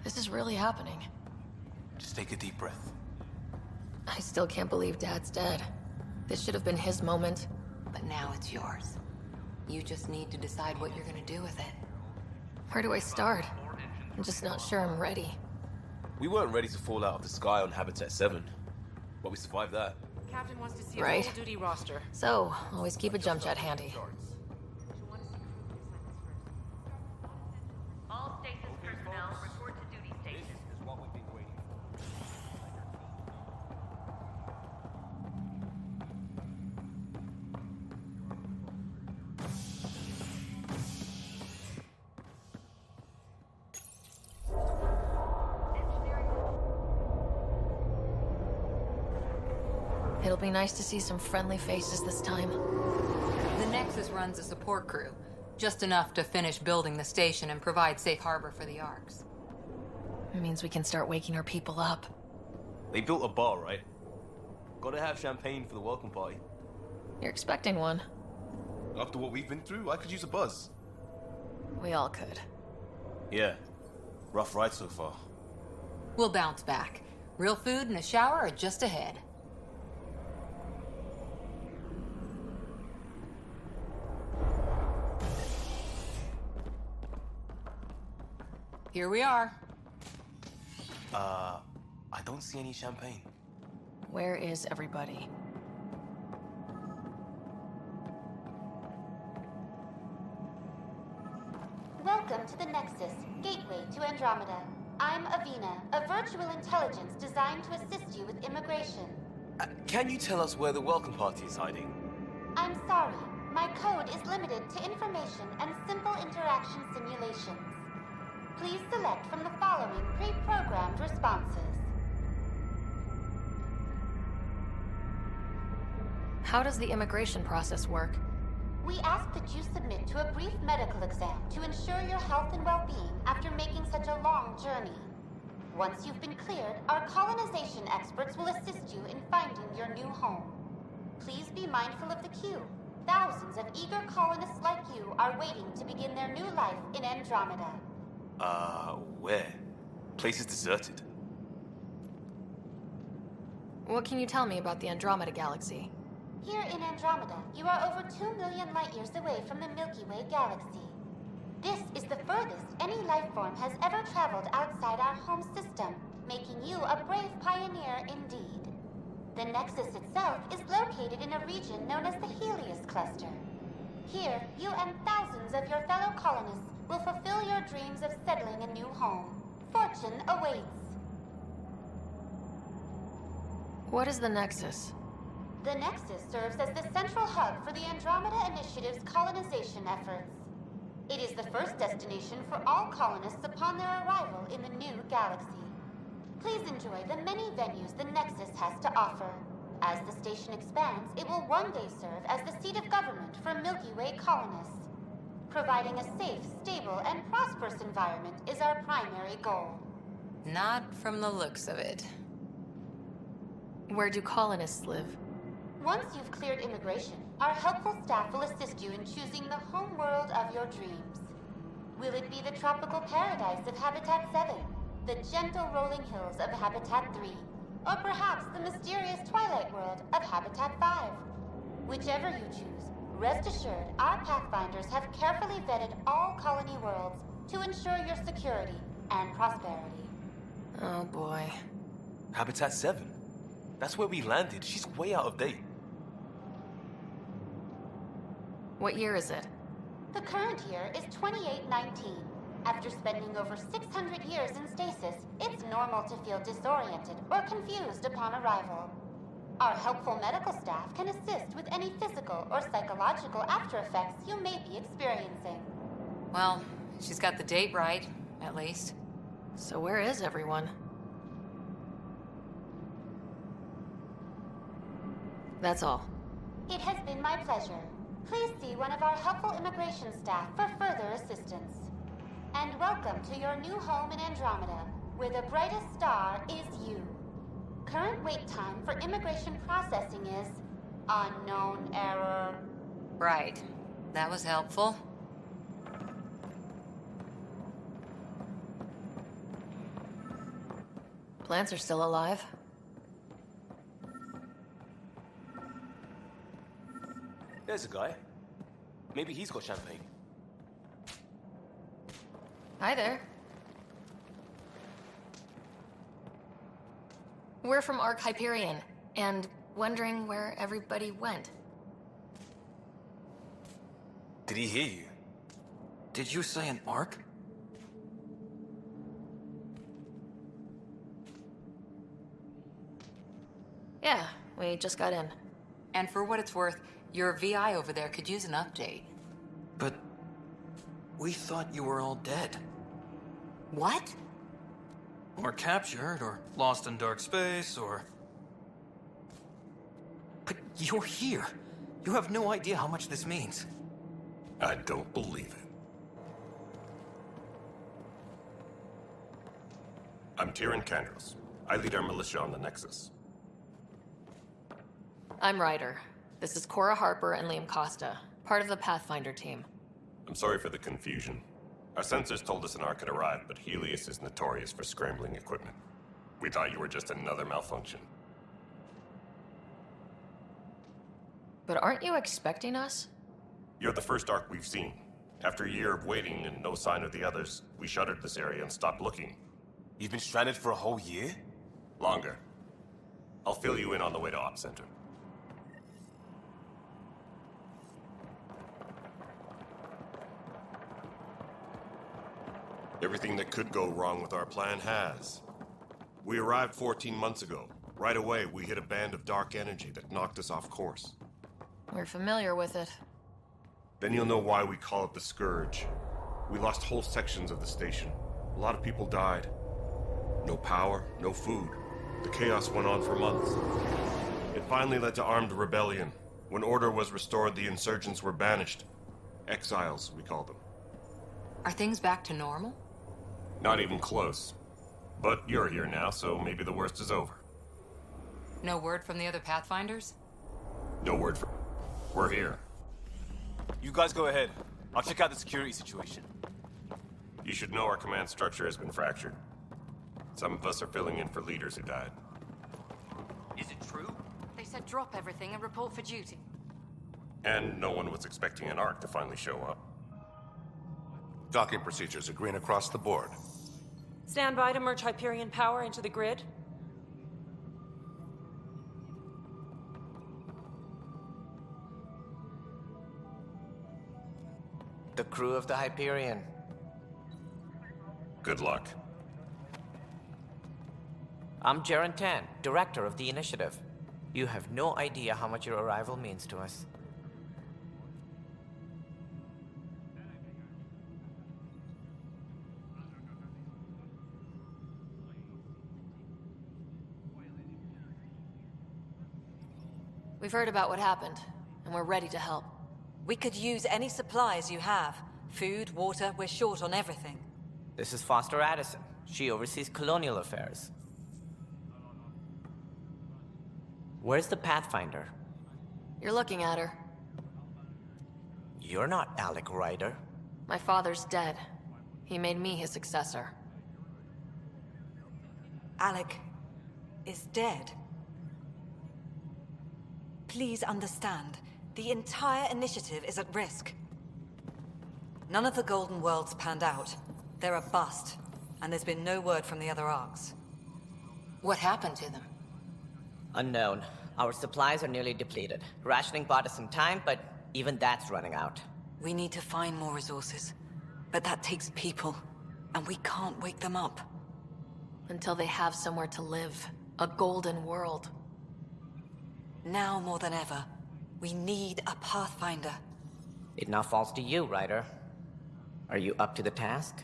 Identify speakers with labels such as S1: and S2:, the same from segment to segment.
S1: This is really happening.
S2: Just take a deep breath.
S1: I still can't believe Dad's dead. This should have been his moment.
S3: But now it's yours. You just need to decide what you're gonna do with it.
S1: Where do I start? I'm just not sure I'm ready.
S2: We weren't ready to fall out of the sky on Habitat 7, but we survived that.
S4: Captain wants to see
S1: Right.
S4: a full-duty roster.
S1: So, always keep a jump jet handy.
S5: All stasis personnel report to duty stations.
S2: This is what we've been waiting for.
S1: It'll be nice to see some friendly faces this time.
S3: The Nexus runs a support crew. Just enough to finish building the station and provide safe harbor for the Arks.
S1: It means we can start waking our people up.
S2: They built a bar, right? Gotta have champagne for the welcome party.
S1: You're expecting one.
S2: After what we've been through, I could use a buzz.
S1: We all could.
S2: Yeah. Rough ride so far.
S3: We'll bounce back. Real food and a shower are just ahead. Here we are.
S2: I don't see any champagne.
S1: Where is everybody?
S6: Welcome to the Nexus, gateway to Andromeda. I'm Avina, a virtual intelligence designed to assist you with immigration.
S2: Can you tell us where the welcome party is hiding?
S6: I'm sorry, my code is limited to information and simple interaction simulations. Please select from the following pre-programmed responses.
S1: How does the immigration process work?
S6: We ask that you submit to a brief medical exam to ensure your health and well-being after making such a long journey. Once you've been cleared, our colonization experts will assist you in finding your new home. Please be mindful of the queue. Thousands of eager colonists like you are waiting to begin their new life in Andromeda.
S2: Where? Place is deserted.
S1: What can you tell me about the Andromeda galaxy?
S6: Here in Andromeda, you are over 2 million light-years away from the Milky Way galaxy. This is the furthest any life form has ever traveled outside our home system, making you a brave pioneer indeed. The Nexus itself is located in a region known as the Helios Cluster. Here, you and thousands of your fellow colonists will fulfill your dreams of settling a new home. Fortune awaits.
S1: What is the Nexus?
S6: The Nexus serves as the central hub for the Andromeda Initiative's colonization efforts. It is the first destination for all colonists upon their arrival in the new galaxy. Please enjoy the many venues the Nexus has to offer. As the station expands, it will one day serve as the seat of government for Milky Way colonists. Providing a safe, stable, and prosperous environment is our primary goal.
S3: Not from the looks of it.
S1: Where do colonists live?
S6: Once you've cleared immigration, our helpful staff will assist you in choosing the home world of your dreams. Will it be the tropical paradise of Habitat 7, the gentle rolling hills of Habitat 3, or perhaps the mysterious twilight world of Habitat 5? Whichever you choose, rest assured our Pathfinders have carefully vetted all colony worlds to ensure your security and prosperity.
S1: Oh boy.
S2: Habitat 7? That's where we landed. She's way out of date.
S1: What year is it?
S6: The current year is 2819. After spending over 600 years in stasis, it's normal to feel disoriented or confused upon arrival. Our helpful medical staff can assist with any physical or psychological after-effects you may be experiencing.
S3: Well, she's got the date right, at least.
S1: So where is everyone? That's all.
S6: It has been my pleasure. Please see one of our helpful immigration staff for further assistance. And welcome to your new home in Andromeda, where the brightest star is you. Current wait time for immigration processing is unknown error.
S3: Right. That was helpful.
S1: plants are still alive.
S2: There's a guy. Maybe he's got champagne.
S1: Hi there. We're from Ark Hyperion, and wondering where everybody went.
S2: Did he hear you?
S7: Did you say an arc?
S1: Yeah, we just got in.
S3: And for what it's worth, your VI over there could use an update.
S7: But we thought you were all dead.
S3: What?
S7: Or captured, or lost in dark space, or... But you're here. You have no idea how much this means.
S8: I don't believe it. I'm Tyrion Kandros. I lead our militia on the Nexus.
S1: I'm Ryder. This is Cora Harper and Liam Costa, part of the Pathfinder team.
S8: I'm sorry for the confusion. Our sensors told us an Ark had arrived, but Helios is notorious for scrambling equipment. We thought you were just another malfunction.
S1: But aren't you expecting us?
S8: You're the first Ark we've seen. After a year of waiting and no sign of the others, we shuttered this area and stopped looking.
S2: You've been stranded for a whole year?
S8: Longer. I'll fill you in on the way to Op Center. Everything that could go wrong with our plan has. We arrived 14 months ago. Right away, we hit a band of dark energy that knocked us off course.
S1: We're familiar with it.
S8: Then you'll know why we call it the Scourge. We lost whole sections of the station. A lot of people died. No power, no food. The chaos went on for months. It finally led to armed rebellion. When order was restored, the insurgents were banished. Exiles, we call them.
S3: Are things back to normal?
S8: Not even close. But you're here now, so maybe the worst is over.
S3: No word from the other Pathfinders?
S8: No word from... We're here.
S2: You guys go ahead. I'll check out the security situation.
S8: You should know our command structure has been fractured. Some of us are filling in for leaders who died.
S2: Is it true?
S4: They said drop everything and report for duty.
S8: And no one was expecting an Ark to finally show up.
S9: Docking procedures are green across the board.
S4: Stand by to merge Hyperion power into the grid.
S10: The crew of the Hyperion.
S8: Good luck.
S10: I'm Jaren Tan, director of the initiative. You have no idea how much your arrival means to us.
S1: We've heard about what happened, and we're ready to help.
S11: We could use any supplies you have. Food, water, we're short on everything.
S10: This is Foster Addison. She oversees colonial affairs. Where's the Pathfinder?
S1: You're looking at her.
S10: You're not Alec Ryder.
S1: My father's dead. He made me his successor.
S11: Alec is dead. Please understand, the entire initiative is at risk. None of the Golden Worlds panned out. They're a bust, and there's been no word from the other Arks.
S3: What happened to them?
S10: Unknown. Our supplies are nearly depleted. Rationing bought us some time, but even that's running out.
S11: We need to find more resources, but that takes people, and we can't wake them up.
S1: Until they have somewhere to live. A golden world.
S11: Now more than ever, we need a Pathfinder.
S10: It now falls to you, Ryder. Are you up to the task?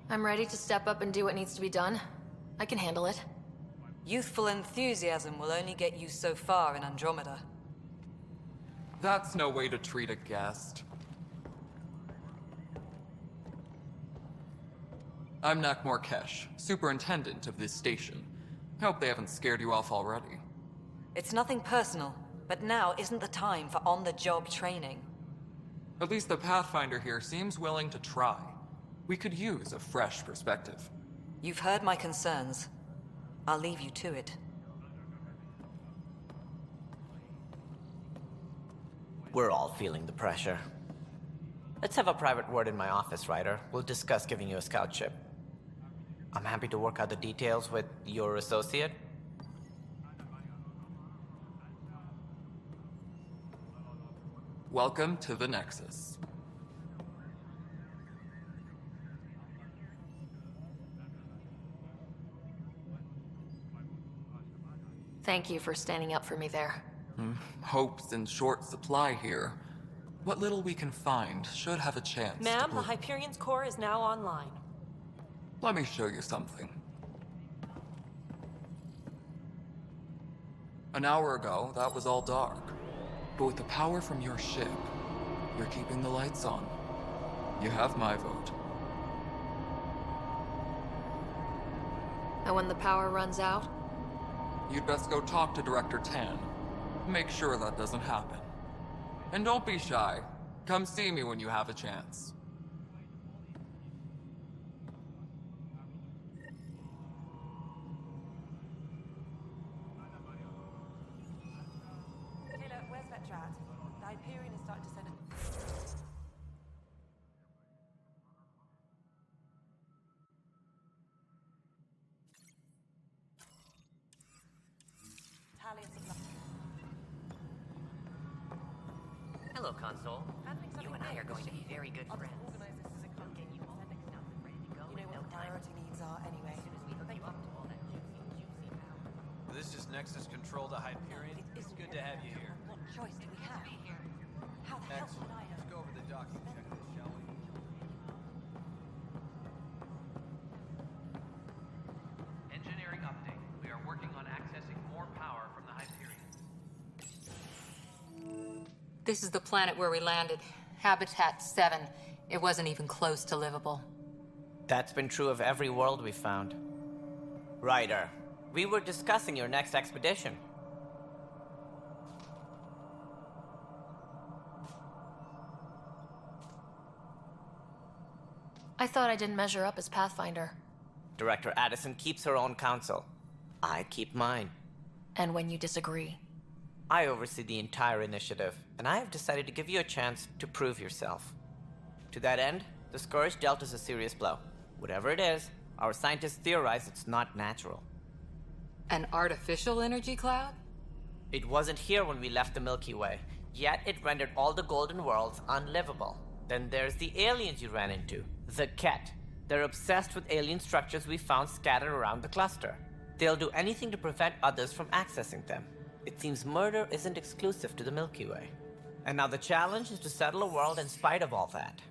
S1: I'm ready to step up and do what needs to be done. I can handle it.
S11: Youthful enthusiasm will only get you so far in Andromeda.
S12: That's no way to treat a guest. I'm Nak Morkesh, superintendent of this station. Hope they haven't scared you off already.
S11: It's nothing personal. But now isn't the time for on-the-job training.
S12: At least the Pathfinder here seems willing to try. We could use a fresh perspective.
S11: You've heard my concerns. I'll leave you to it.
S10: We're all feeling the pressure. Let's have a private word in my office, Ryder. We'll discuss giving you a scout ship. I'm happy to work out the details with your associate.
S12: Welcome to the Nexus.
S1: Thank you for standing up for me there.
S12: Hope's in short supply here. What little we can find should have a chance
S4: Ma'am,
S12: to
S4: the Hyperion's core is now online.
S12: Let me show you something. An hour ago, that was all dark. But with the power from your ship, you're keeping the lights on. You have my vote.
S1: And when the power runs out?
S12: You'd best go talk to Director Tan. Make sure that doesn't happen. And don't be shy. Come see me when you have a chance.
S4: Taylor, where's Vetrat? The Hyperion is starting to send a...
S10: Hello, Console. You and I are going to be very good friends.
S4: You know what the priority needs are anyway.
S13: This is Nexus Control to Hyperion. It's good to have you here.
S11: What choice do we have? How the hell
S13: Excellent.
S11: would I
S13: Let's go over the docking checklist, shall we? Engineering update. We are working on accessing more power from the Hyperion.
S3: This is the planet where we landed. Habitat 7. It wasn't even close to livable.
S10: That's been true of every world we found. Ryder, we were discussing your next expedition.
S1: I thought I didn't measure up as Pathfinder.
S10: Director Addison keeps her own counsel. I keep mine.
S1: And when you disagree?
S10: I oversee the entire initiative, and I have decided to give you a chance to prove yourself. To that end, the Scourge dealt us a serious blow. Whatever it is, our scientists theorize it's not natural.
S3: An artificial energy cloud?
S10: It wasn't here when we left the Milky Way, yet it rendered all the golden worlds unlivable. Then there's the aliens you ran into, the Ket. They're obsessed with alien structures we found scattered around the cluster. They'll do anything to prevent others from accessing them. It seems murder isn't exclusive to the Milky Way. And now the challenge is to settle a world in spite of all that.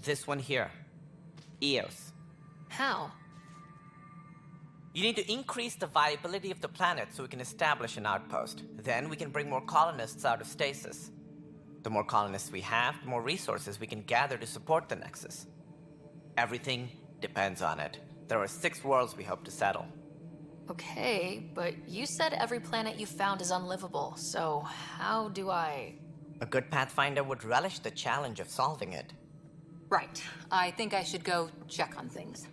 S10: This one here. Eos.
S1: How?
S10: You need to increase the viability of the planet so we can establish an outpost. Then we can bring more colonists out of stasis. The more colonists we have, the more resources we can gather to support the Nexus. Everything depends on it. There are 6 worlds we hope to settle.
S1: Okay, but you said every planet you found is unlivable, so how do I...
S10: A good Pathfinder would relish the challenge of solving it.
S3: Right. I think I should go check on things.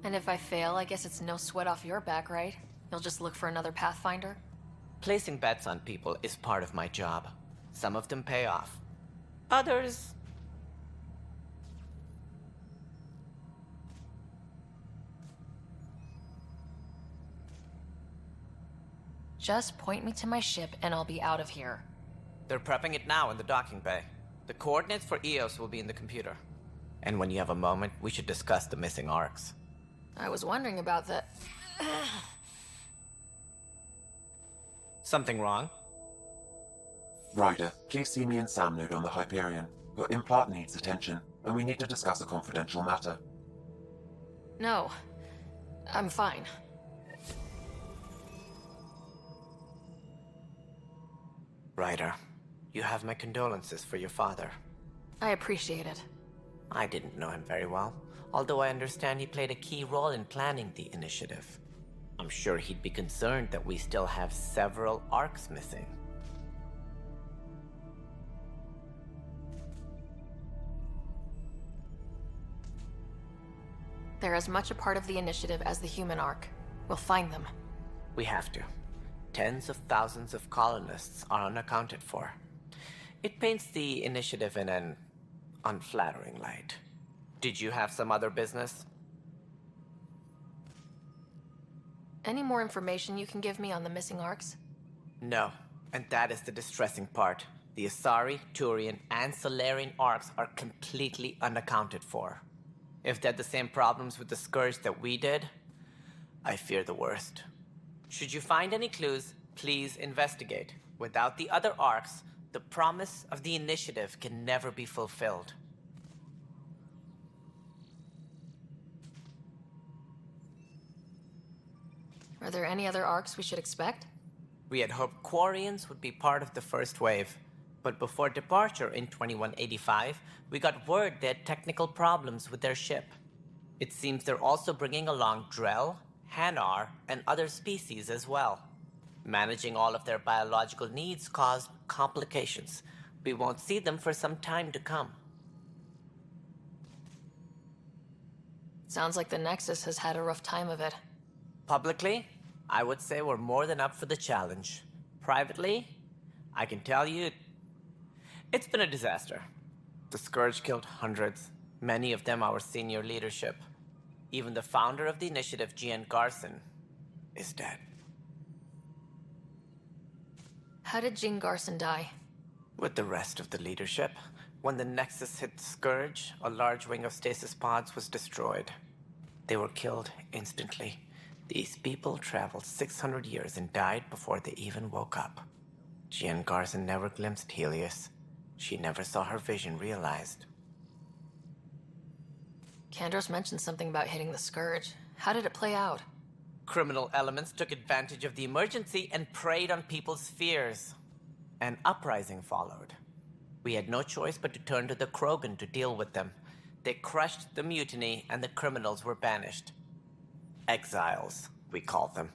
S1: And if I fail, I guess it's no sweat off your back, right? You'll just look for another Pathfinder?
S10: Placing bets on people is part of my job. Some of them pay off. Others...
S1: Just point me to my ship and I'll be out of here.
S10: They're prepping it now in the docking bay. The coordinates for Eos will be in the computer. And when you have a moment, we should discuss the missing arcs.
S1: I was wondering about that.
S10: Something wrong?
S14: Ryder, please see me and Sam Node on the Hyperion. Your implant needs attention, and we need to discuss a confidential matter.
S1: No. I'm fine.
S10: Ryder, you have my condolences for your father.
S1: I appreciate it.
S10: I didn't know him very well, although I understand he played a key role in planning the initiative. I'm I'm sure he'd be concerned that we still have several arcs missing.
S1: They're as much a part of the initiative as the human arc. We'll find them.
S10: We have to. Tens of thousands of colonists are unaccounted for. It paints the initiative in an unflattering light. Did you have some other business?
S1: Any more information you can give me on the missing arcs?
S10: No, and that is the distressing part. The Asari, Turian, and Solarian arcs are completely unaccounted for. If they had the same problems with the Scourge that we did, I fear the worst. Should you find any clues, please investigate. Without the other arcs, the promise of the initiative can never be fulfilled.
S1: Are there any other arcs we should expect?
S10: We had hoped Quarians would be part of the first wave, but before departure in 2185, we got word they had technical problems with their ship. It seems they're also bringing along Drell, Hanar, and other species as well. Managing all of their biological needs caused complications. We won't see them for some time to come.
S1: Sounds like the Nexus has had a rough time of it.
S10: Publicly, I would say we're more than up for the challenge. Privately, I can tell you, it's been a disaster. The Scourge killed hundreds, many of them our senior leadership. Even the founder of the initiative, Gian Garson, is dead.
S1: How did Jean Garson die?
S10: With the rest of the leadership, when the Nexus hit the Scourge, a large wing of stasis pods was destroyed. They were killed instantly. These people traveled 600 years and died before they even woke up. Jean Garson never glimpsed Helios. She never saw her vision realized.
S1: Kandros mentioned something about hitting the Scourge. How did it play out?
S10: Criminal elements took advantage of the emergency and preyed on people's fears. An uprising followed. We had no choice but to turn to the Krogan to deal with them. They crushed the mutiny and the criminals were banished. Exiles, we call them.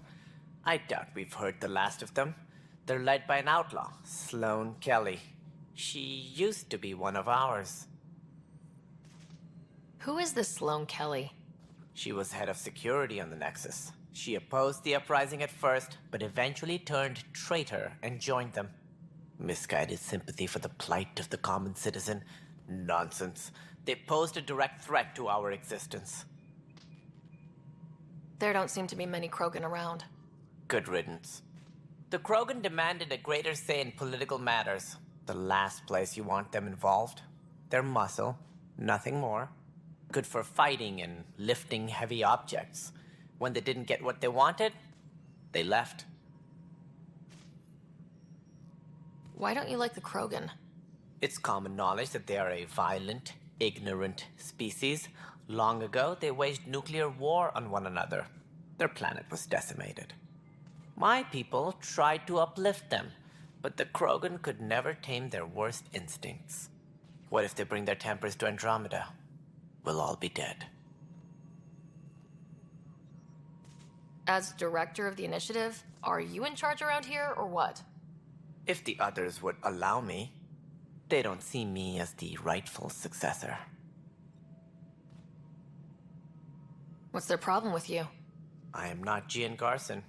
S10: I doubt we've heard the last of them. They're led by an outlaw, Sloane Kelly. She used to be one of ours.
S1: Who is this Sloane Kelly?
S10: She was head of security on the Nexus. She opposed the uprising at first, but eventually turned traitor and joined them. Misguided sympathy for the plight of the common citizen? Nonsense. They posed a direct threat to our existence.
S1: There don't seem to be many Krogan around.
S10: Good riddance. The Krogan demanded a greater say in political matters. The last place you want them involved. Their muscle, nothing more. Good for fighting and lifting heavy objects. When they didn't get what they wanted, they left.
S1: Why don't you like the Krogan?
S10: It's common knowledge that they are a violent, ignorant species. Long ago, they waged nuclear war on one another. Their planet was decimated. My people tried to uplift them, but the Krogan could never tame their worst instincts. What if they bring their tempers to Andromeda? We'll all be dead.
S1: As director of the initiative, are you in charge around here, or what?
S10: If the others would allow me, they don't see me as the rightful successor.
S1: What's their problem with you?
S10: I am not Gian Garson.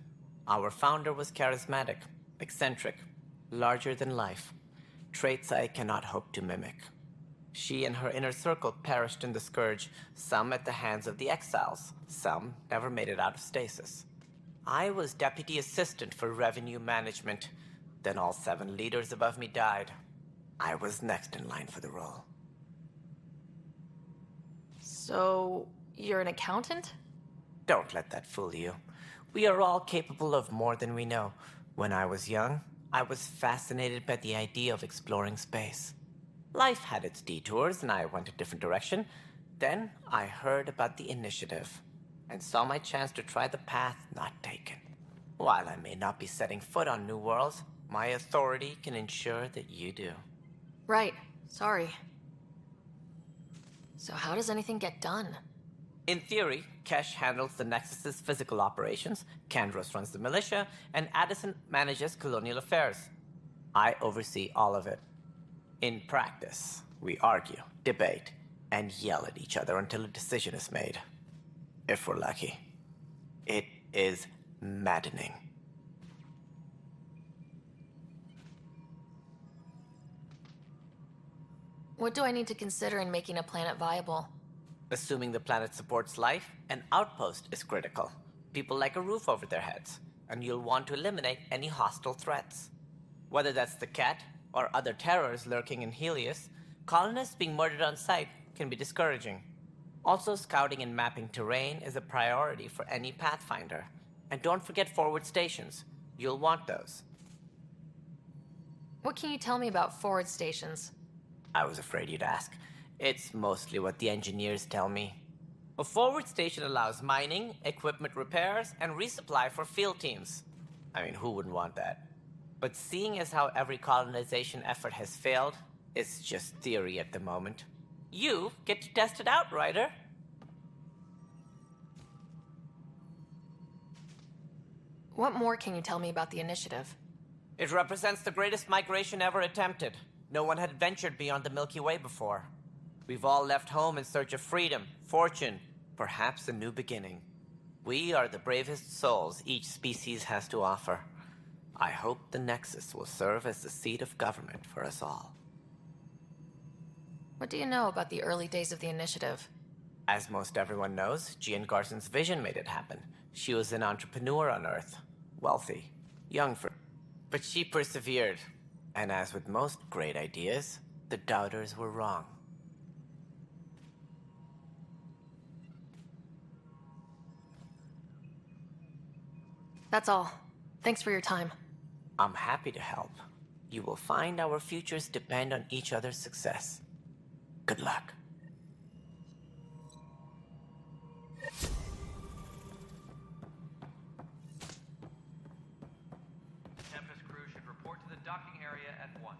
S10: Our founder was charismatic, eccentric, larger than life. Traits I cannot hope to mimic. She and her inner circle perished in the Scourge, some at the hands of the Exiles, some never made it out of stasis. I was deputy assistant for revenue management. Then all 7 leaders above me died. I was next in line for the role.
S1: So, you're an accountant?
S10: Don't let that fool you. We are all capable of more than we know. When I was young, I was fascinated by the idea of exploring space. Life had its detours, and I went a different direction. Then I heard about the initiative, and saw my chance to try the path not taken. While I may not be setting foot on new worlds, my authority can ensure that you do.
S1: Right. Sorry. So how does anything get done?
S10: In theory, Kesh handles the Nexus's physical operations, Kandros runs the militia, and Addison manages colonial affairs. I oversee all of it. In practice, we argue, debate, and yell at each other until a decision is made. If we're lucky. It is maddening.
S1: What do I need to consider in making a planet viable?
S10: Assuming the planet supports life, an outpost is critical. People like a roof over their heads, and you'll want to eliminate any hostile threats. Whether that's the cat or other terrors lurking in Helios, colonists being murdered on sight can be discouraging. Also, scouting and mapping terrain is a priority for any Pathfinder. And don't forget forward stations. You'll want those.
S1: What can you tell me about forward stations?
S10: I was afraid you'd ask. It's mostly what the engineers tell me. A forward station allows mining, equipment repairs, and resupply for field teams. I mean, who wouldn't want that? But seeing as how every colonization effort has failed, it's just theory at the moment. You get to test it out, Ryder.
S1: What more can you tell me about the initiative?
S10: It represents the greatest migration ever attempted. No one had ventured beyond the Milky Way before. We've all left home in search of freedom, fortune, perhaps a new beginning. We are the bravest souls each species has to offer. I hope the Nexus will serve as the seat of government for us all.
S1: What do you know about the early days of the initiative?
S10: As most everyone knows, Gian Garson's vision made it happen. She was an entrepreneur on Earth. Wealthy. Young for... But she persevered. And as with most great ideas, the doubters were wrong.
S1: That's all. Thanks for your time.
S10: I'm happy to help. You will find our futures depend on each other's success. Good luck.
S13: Tempest crew should report to the docking area at once.